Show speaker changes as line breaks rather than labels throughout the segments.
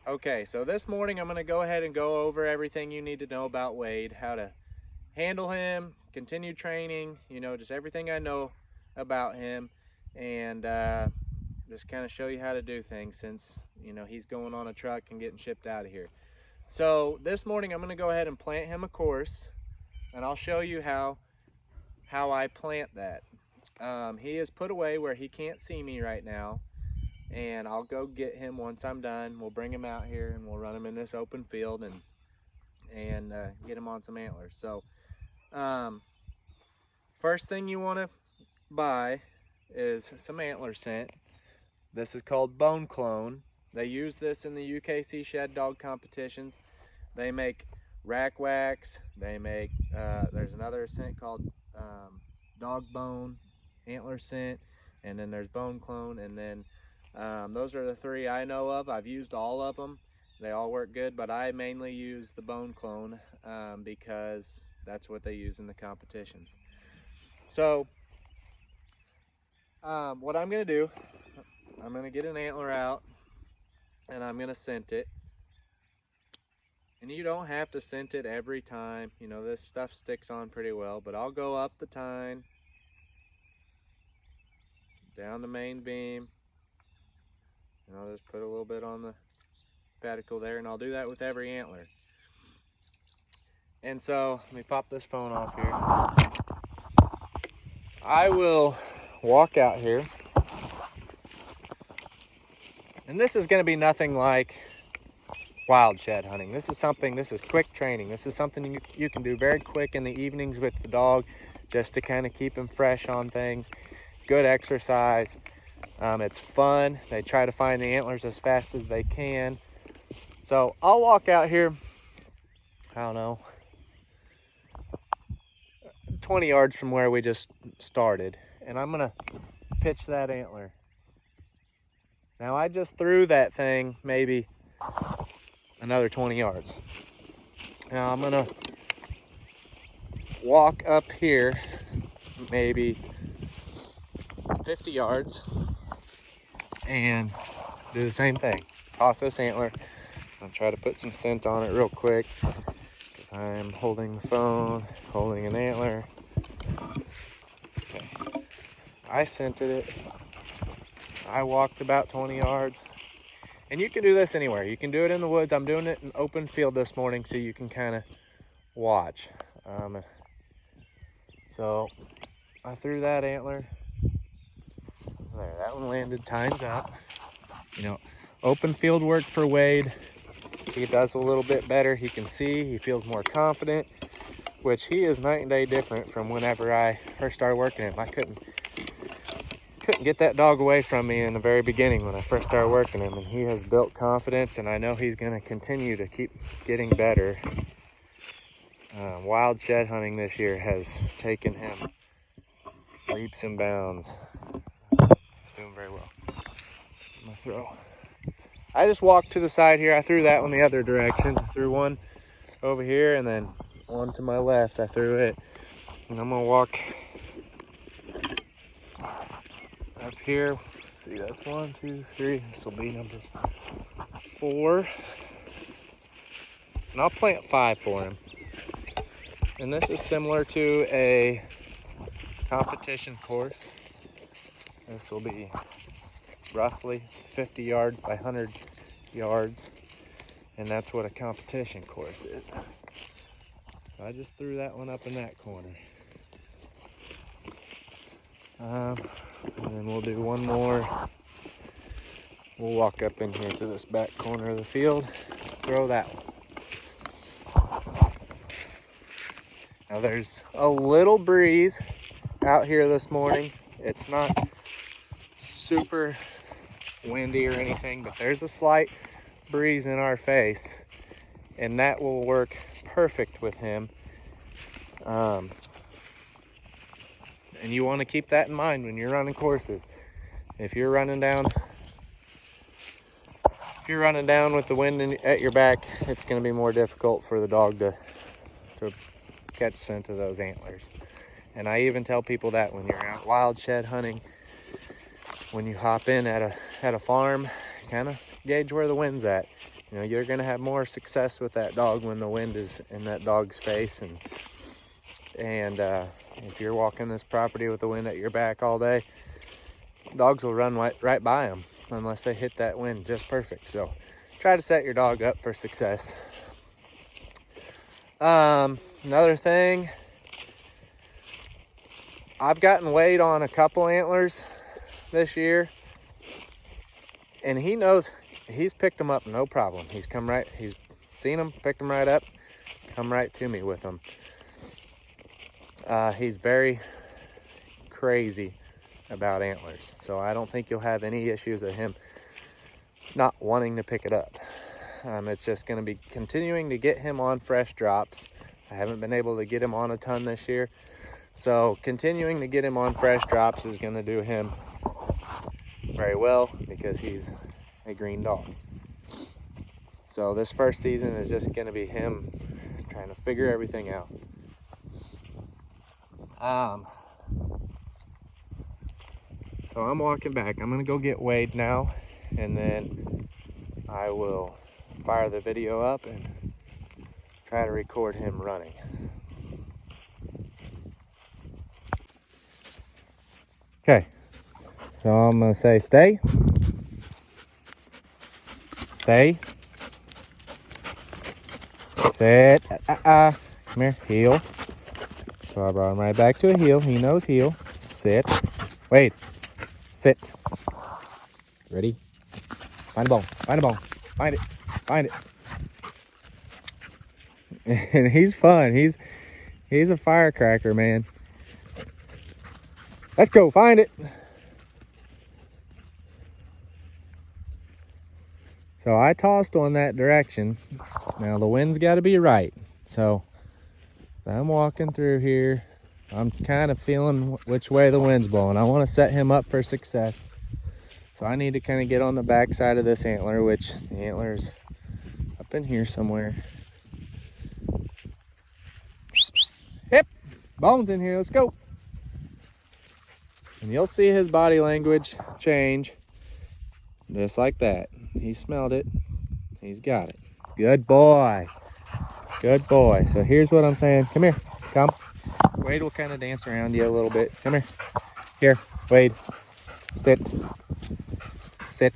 Okay, so this morning I'm going to go ahead and go over everything you need to know about Wade, how to handle him, continue training, just everything I know about him, and just kind of show you how to do things since, he's going on a truck and getting shipped out of here. So this morning I'm going to go ahead and plant him a course, and I'll show you how I plant that. He is put away where he can't see me right now, and I'll go get him once I'm done. We'll bring him out here and we'll run him in this open field and get him on some antlers. So first thing you want to buy is some antler scent. This is called Bone Clone. They use this in the UKC shed dog competitions. They make rack wax. They make there's another scent called dog bone antler scent, and then there's Bone Clone, and then those are the three I know of. I've used all of them. They all work good, but I mainly use the Bone Clone because that's what they use in the competitions. So what I'm going to do, I'm going to get an antler out and I'm going to scent it. And you don't have to scent it every time. This stuff sticks on pretty well, but I'll go up the tine, down the main beam, and I'll just put a little bit on the pedicle there, and I'll do that with every antler. And so, let me pop this phone off here. I will walk out here, and this is going to be nothing like wild shed hunting. This is quick training. This is something you can do very quick in the evenings with the dog, just to kind of keep him fresh on things. Good exercise. It's fun. They try to find the antlers as fast as they can. So I'll walk out here, I don't know, 20 yards from where we just started, and I'm gonna pitch that antler. Now I just threw that thing maybe another 20 yards. Now I'm gonna walk up here maybe 50 yards and do the same thing. Toss this antler. I'll try to put some scent on it real quick because I'm holding the phone, holding an antler. Okay. I scented it. I walked about 20 yards. And you can do this anywhere. You can do it in the woods. I'm doing it in open field this morning so you can kind of watch. So I threw that antler. There, that one landed, time's up. Open field work for Wade. He does a little bit better. He can see, he feels more confident, which he is night and day different from whenever I first started working him. I couldn't get that dog away from me in the very beginning when I first started working him, and he has built confidence, and I know he's going to continue to keep getting better. Wild shed hunting this year has taken him leaps and bounds. He's doing very well. I'm gonna throw. I just walked to the side here. I threw that one the other direction. I threw one over here, and then one to my left. I threw it, and I'm gonna walk up here. See, that's 1, 2, 3. This will be number 4, and I'll plant 5 for him. And this is similar to a competition course. This will be roughly 50 yards by 100 yards, and that's what a competition course is. So I just threw that one up in that corner. And then we'll do one more. We'll walk up in here to this back corner of the field, throw that one. Now there's a little breeze out here this morning. It's not super windy or anything, but there's a slight breeze in our face, and that will work perfect with him. And you want to keep that in mind when you're running courses. If you're running down with the wind at your back, it's going to be more difficult for the dog to catch scent of those antlers. And I even tell people that when you're out wild shed hunting, when you hop in at a farm, kind of gauge where the wind's at. You know, you're gonna have more success with that dog when the wind is in that dog's face, and if you're walking this property with the wind at your back all day, dogs will run right by them unless they hit that wind just perfect. So try to set your dog up for success. Another thing, I've gotten Wade on a couple antlers this year, and he knows he's picked them up no problem. He's seen them, picked them right up, come right to me with them. He's very crazy about antlers, so I don't think you'll have any issues of him not wanting to pick it up. It's just going to be continuing to get him on fresh drops. I haven't been able to get him on a ton this year, so continuing to get him on fresh drops is going to do him very well because he's a green dog. So this first season is just going to be him trying to figure everything out. So I'm walking back. I'm going to go get Wade now, and then I will fire the video up and try to record him running. Okay, so I'm going to say stay. Stay. Sit. Come here. Heel. So I brought him right back to a heel. He knows heel. Sit. Wait. Sit. Ready? Find a bone. Find a bone. Find it. Find it. And he's fun. He's a firecracker, man. Let's go. Find it. So I tossed on that direction. Now the wind's got to be right. So I'm walking through here. I'm kind of feeling which way the wind's blowing. I want to set him up for success. So I need to kind of get on the back side of this antler, which the antler's up in here somewhere. Yep, bone's in here. Let's go. And you'll see his body language change just like that. He smelled it. He's got it. Good boy. Good boy. So here's what I'm saying. Come here. Come. Wade will kind of dance around you a little bit. Come here. Here, Wade. Sit. Sit.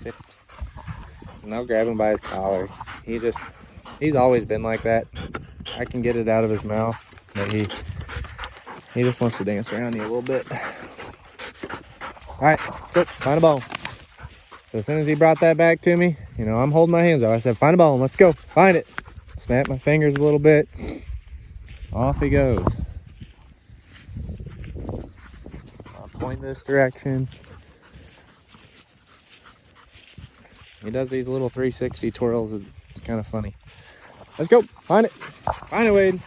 Sit. And I'll grab him by his collar. He's always been like that. I can get it out of his mouth, but he just wants to dance around you a little bit. All right, sit. Find a bone. So as soon as he brought that back to me, you know, I'm holding my hands up. I said, find a bone. Let's go. Find it. Snap my fingers a little bit. Off he goes. I'll point this direction. He does these little 360 twirls. It's kind of funny. Let's go. Find it. Find it, Wade.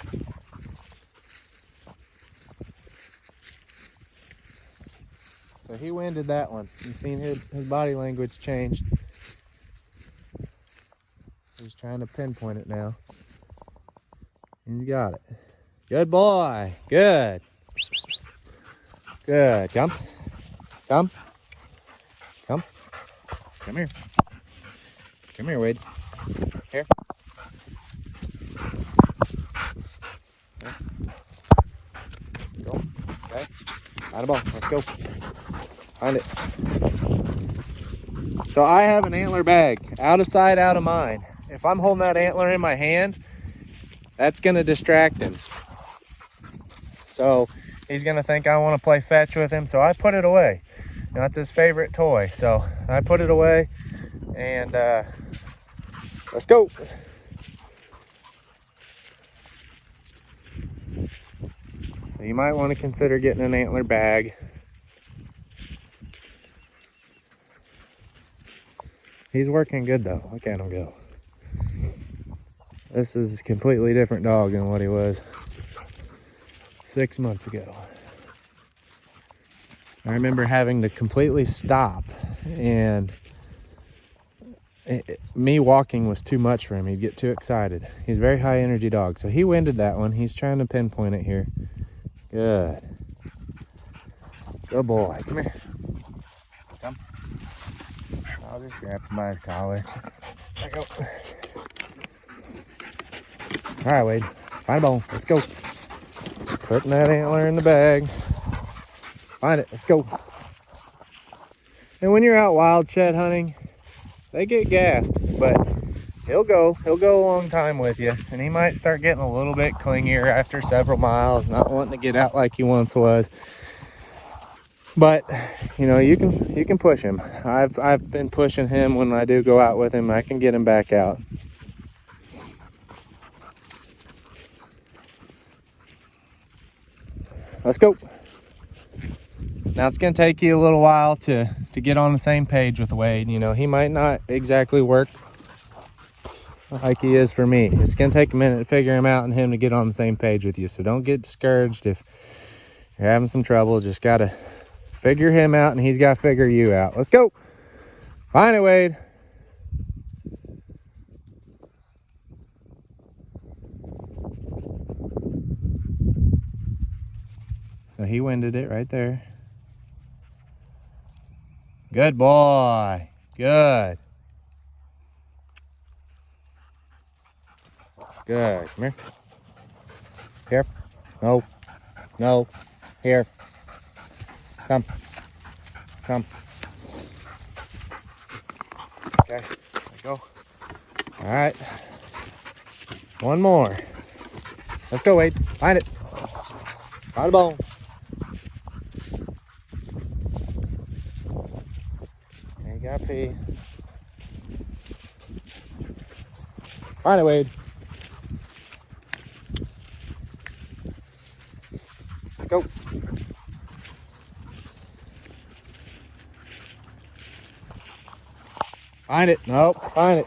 So he winded that one. You've seen his body language changed. He's trying to pinpoint it now. He's got it. Good boy. Good. Good. Come. Come. Come. Come here. Come here, Wade. Here. Go. Okay. Out of ball. Let's go. Find it. So I have an antler bag. Out of sight, out of mind. If I'm holding that antler in my hand, that's going to distract him. So he's going to think I want to play fetch with him. So I put it away. That's his favorite toy. So I put it away and let's go. So you might want to consider getting an antler bag. He's working good though. Look at him go. This is a completely different dog than what he was 6 months ago. I remember having to completely stop, and me walking was too much for him. He'd get too excited. He's a very high energy dog. So he winded that one. He's trying to pinpoint it here. Good. Good boy. Come here. Come. I'll just grab him by his collar. There you go. All right, Wade. Find a bone. Let's go. Putting that antler in the bag. Find it. Let's go. And when you're out wild shed hunting, they get gassed, but he'll go a long time with you, and he might start getting a little bit clingier after several miles, not wanting to get out like he once was. But you know, you can push him. I've been pushing him when I do go out with him. I can get him back out. Let's go. Now it's gonna take you a little while to get on the same page with Wade. You know, he might not exactly work like he is for me. It's gonna take a minute to figure him out and him to get on the same page with you. So don't get discouraged if you're having some trouble. Just gotta figure him out and he's gotta figure you out. Let's go. Find it, Wade. So he winded it right there. Good boy. Good. Good. Come here. Here. No. No. Here. Come. Come. Okay. There we go. All right. One more. Let's go, Wade. Find it. Find a bone. There you got pee. Find it, Wade. Let's go. Find it. Nope. Find it.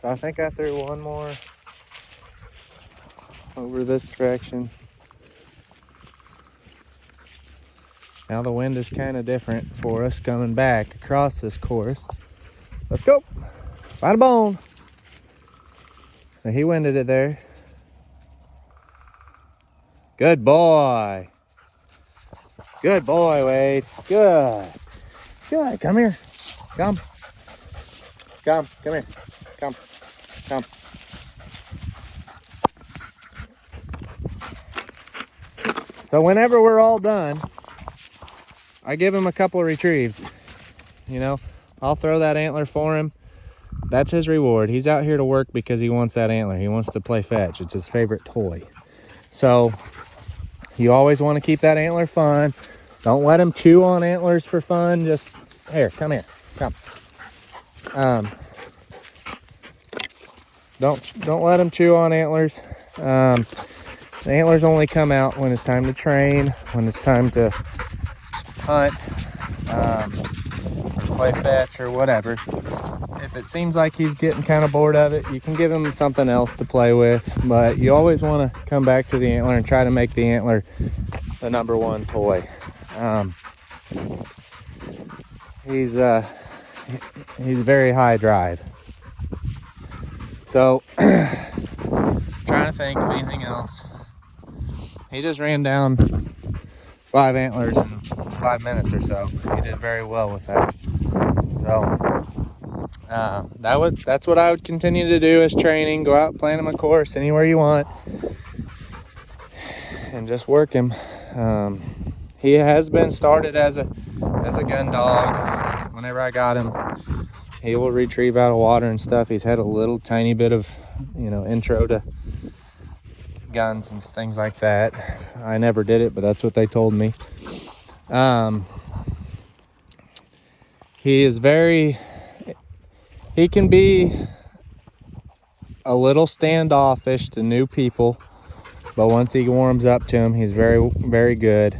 So I think I threw one more over this direction. Now the wind is kind of different for us coming back across this course. Let's go. Find a bone. So he winded it there. Good boy. Good boy, Wade. Good. Good. Come here. Come. Come. Come here. Come. Come. So whenever we're all done, I give him a couple of retrieves. You know, I'll throw that antler for him. That's his reward. He's out here to work because he wants that antler. He wants to play fetch. It's his favorite toy. So you always want to keep that antler fun. Don't let him chew on antlers for fun. Just, here, come here. Come. Don't let him chew on antlers. The antlers only come out when it's time to train, when it's time to hunt, or play fetch or whatever. If it seems like he's getting kind of bored of it, you can give him something else to play with, but you always want to come back to the antler and try to make the antler the #1 toy. He's very high drive. So trying to think of anything else. He just ran down 5 antlers in 5 minutes or so. He did very well with that. So that's what I would continue to do as training. Go out, plan him a course anywhere you want, and just work him. He has been started as a gun dog. Whenever I got him, he will retrieve out of water and stuff. He's had a little tiny bit of, you know, intro to guns and things like that. I never did it, but that's what they told me. He can be a little standoffish to new people, but once he warms up to him, he's very, very good.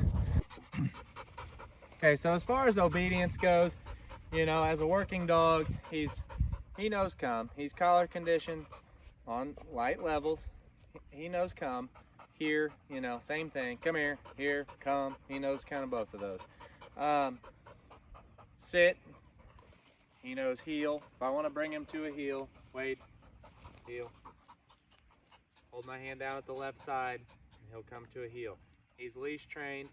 Okay, so as far as obedience goes, you know, as a working dog, he knows come. He's collar conditioned on light levels. He knows come. Here, you know, same thing. Come here, here, come. He knows kind of both of those. Sit. He knows heel. If I want to bring him to a heel, wait, heel. Hold my hand down at the left side, and he'll come to a heel. He's leash trained.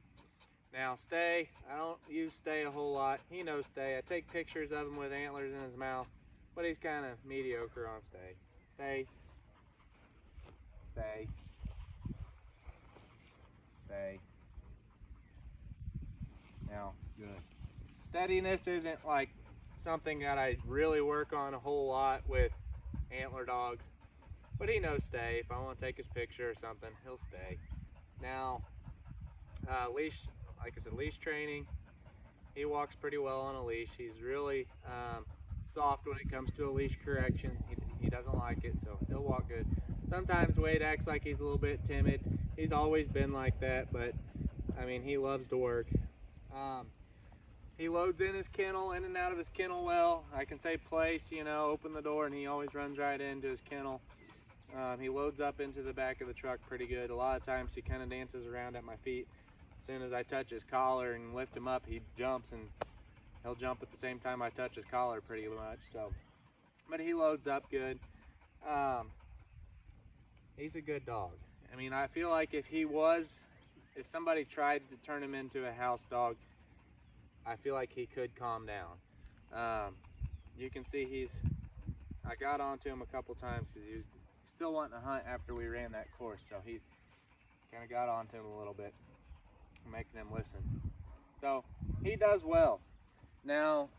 Now Stay, I don't use Stay a whole lot. He knows Stay. I take pictures of him with antlers in his mouth, but he's kind of mediocre on Stay. Stay. Stay. Stay. Now, good. Steadiness isn't like something that I really work on a whole lot with antler dogs, but he knows Stay. If I want to take his picture or something, he'll stay. Now, leash, like I said, leash training. He walks pretty well on a leash. He's really soft when it comes to a leash correction. He doesn't like it, so he'll walk good. Sometimes Wade acts like he's a little bit timid. He's always been like that, but I mean, he loves to work. He loads in his kennel, in and out of his kennel well. I can say place, you know, open the door, and he always runs right into his kennel. He loads up into the back of the truck pretty good. A lot of times he kind of dances around at my feet. As soon as I touch his collar and lift him up, he jumps, and he'll jump at the same time I touch his collar pretty much. So, but he loads up good. He's a good dog. I mean, I feel like if somebody tried to turn him into a house dog, I feel like he could calm down. You can see I got onto him a couple times because he was still wanting to hunt after we ran that course, so he's kind of got onto him a little bit, making him listen. So he does well. Now,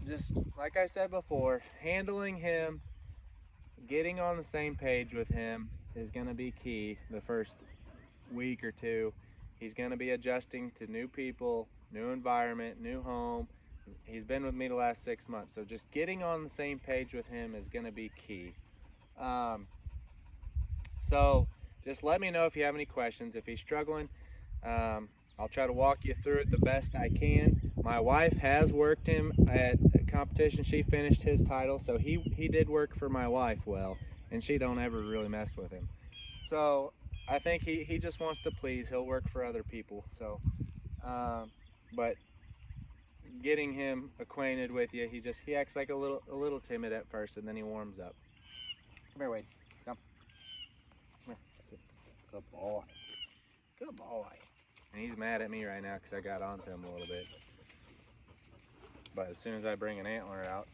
just like I said before, handling him, getting on the same page with him is going to be key the first week or two. He's going to be adjusting to new people, new environment, new home. He's been with me the last 6 months, so just getting on the same page with him is going to be key. So just let me know if you have any questions. If he's struggling, I'll try to walk you through it the best I can. My wife has worked him at a competition. She finished his title, so he did work for my wife well, and she don't ever really mess with him. So I think he just wants to please. He'll work for other people. So, but getting him acquainted with you, he acts like a little timid at first, and then he warms up. Come here, Wade. Come. Come here. Good boy. Good boy. And he's mad at me right now because I got onto him a little bit. But as soon as I bring an antler out,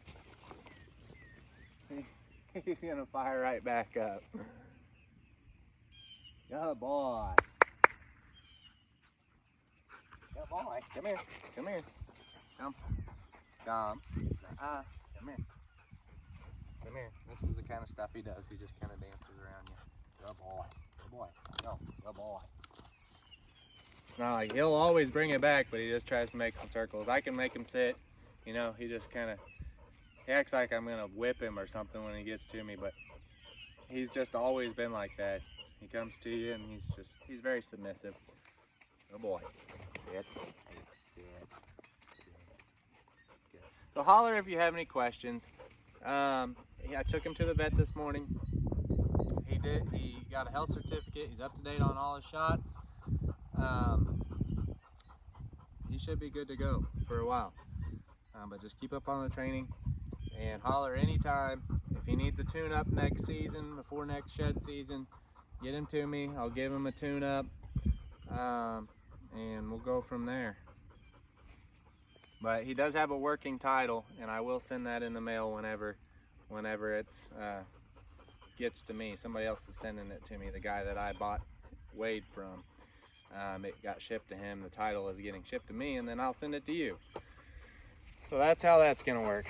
he's gonna fire right back up. Good boy. Good boy. Come here. Come here. Come. Come. Come here. Come here. This is the kind of stuff he does. He just kind of dances around you. Good boy. Good boy. Go. Good boy. Now, like, he'll always bring it back, but he just tries to make some circles. I can make him sit. You know, he just kind of, he acts like I'm going to whip him or something when he gets to me, but he's just always been like that. He comes to you and he's very submissive. Good boy. Sit. Sit. Good. So holler if you have any questions. I took him to the vet this morning. He got a health certificate. He's up to date on all his shots. He should be good to go for a while. But just keep up on the training and holler anytime. If he needs a tune-up next season, before next shed season, get him to me. I'll give him a tune-up, and we'll go from there. But he does have a working title, and I will send that in the mail whenever it's gets to me. Somebody else is sending it to me. The guy that I bought Wade from, it got shipped to him. The title is getting shipped to me, and then I'll send it to you. So that's how that's gonna work.